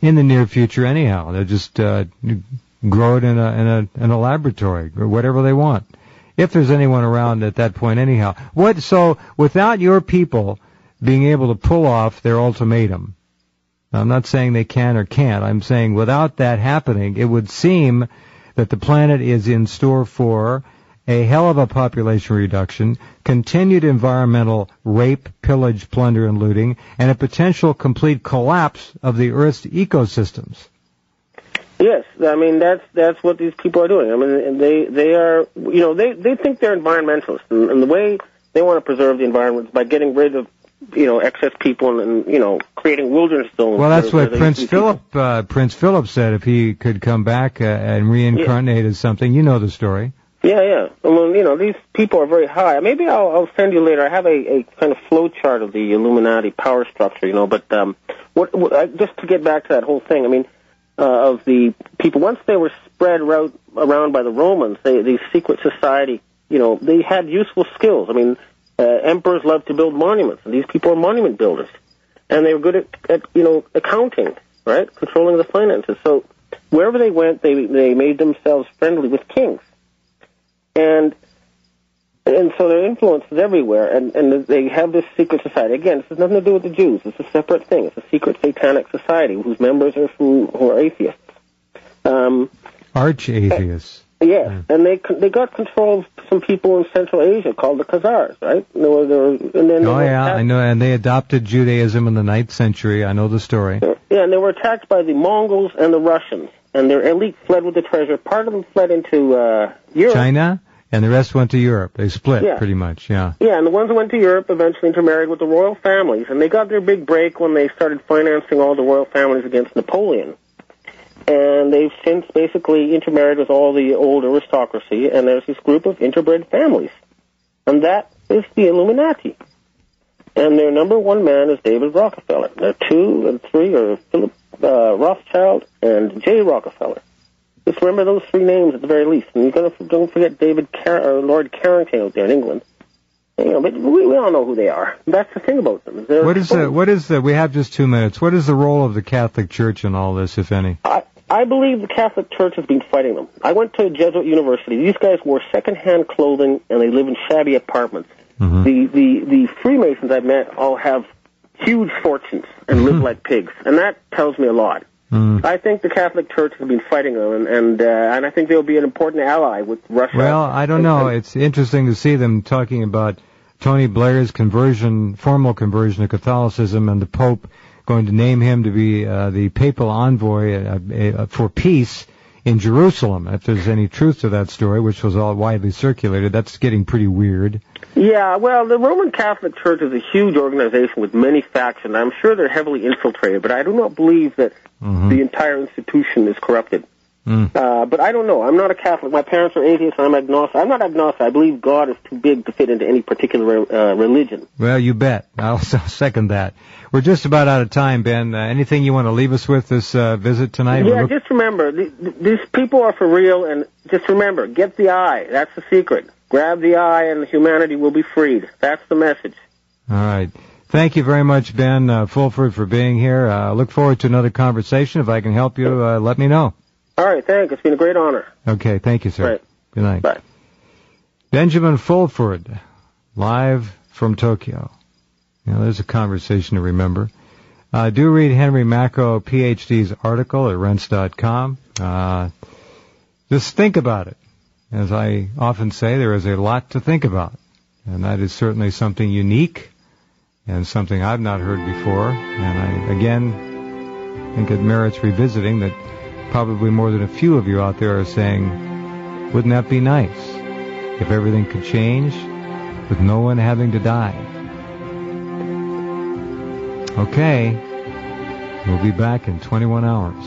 in the near future anyhow. They'll just grow it in a laboratory or whatever they want, if there's anyone around at that point anyhow. So without your people being able to pull off their ultimatum, I'm not saying they can or can't, I'm saying without that happening, it would seem that the planet is in store for a hell of a population reduction, continued environmental rape, pillage, plunder, and looting, and a potential complete collapse of the Earth's ecosystems. Yes, I mean that's what these people are doing. I mean they are, they think they're environmentalists, and the way they want to preserve the environment is by getting rid of excess people and creating wilderness zones. Well, that's what Prince Philip said. If he could come back and reincarnate as something, you know the story. Yeah. Well, these people are very high. Maybe I'll send you later. I have a kind of flow chart of the Illuminati power structure, But just to get back to that whole thing, I mean, of the people, once they were spread around by the Romans, the secret society, they had useful skills. I mean, emperors loved to build monuments, and these people are monument builders, and they were good at accounting, right, controlling the finances. So wherever they went, they made themselves friendly with kings. And so their influence is everywhere, and they have this secret society. Again, this has nothing to do with the Jews. It's a separate thing. It's a secret satanic society whose members are who are atheists. Arch-atheists. Yes, and they got control of some people in Central Asia called the Khazars, right? I know, and they adopted Judaism in the 9th century. I know the story. Yeah, and they were attacked by the Mongols and the Russians, and their elite fled with the treasure. Part of them fled into Europe. China? And the rest went to Europe. They split, pretty much, yeah. Yeah, and the ones that went to Europe eventually intermarried with the royal families, and they got their big break when they started financing all the royal families against Napoleon. And they've since basically intermarried with all the old aristocracy, and there's this group of interbred families. And that is the Illuminati. And their number one man is David Rockefeller. Their 2 and 3 are Philip Rothschild and J. Rockefeller. Just remember those 3 names at the very least. And don't forget Lord Carrington out there in England. But we all know who they are. That's the thing about them. We have just 2 minutes. What is the role of the Catholic Church in all this, if any? I believe the Catholic Church has been fighting them. I went to a Jesuit university. These guys wore second-hand clothing, and they live in shabby apartments. Mm-hmm. The Freemasons I've met all have huge fortunes and live like pigs, and that tells me a lot. Mm. I think the Catholic Church has been fighting them, and I think they'll be an important ally with Russia. Well, I don't know. It's interesting to see them talking about Tony Blair's formal conversion to Catholicism, and the Pope going to name him to be the papal envoy for peace in Jerusalem. If there's any truth to that story, which was all widely circulated, that's getting pretty weird. Yeah, well, the Roman Catholic Church is a huge organization with many factions. I'm sure they're heavily infiltrated, but I do not believe that the entire institution is corrupted. But I don't know. I'm not a Catholic. My parents are atheists, and I'm agnostic. I'm not agnostic. I believe God is too big to fit into any particular religion. Well, you bet. I'll second that. We're just about out of time, Ben. Anything you want to leave us with this visit tonight? Yeah, just remember, these people are for real, and just remember, get the eye. That's the secret. Grab the eye, and humanity will be freed. That's the message. All right. Thank you very much, Ben Fulford, for being here. Look forward to another conversation. If I can help you, let me know. All right, thanks. It's been a great honor. Okay, thank you, sir. Right. Good night. Bye. Benjamin Fulford, live from Tokyo. There's a conversation to remember. Do read Henry Macro, PhD's article at Rense.com. Just think about it. As I often say, there is a lot to think about. And that is certainly something unique and something I've not heard before. And I, again, think it merits revisiting that probably more than a few of you out there are saying, wouldn't that be nice if everything could change with no one having to die? Okay, we'll be back in 21 hours.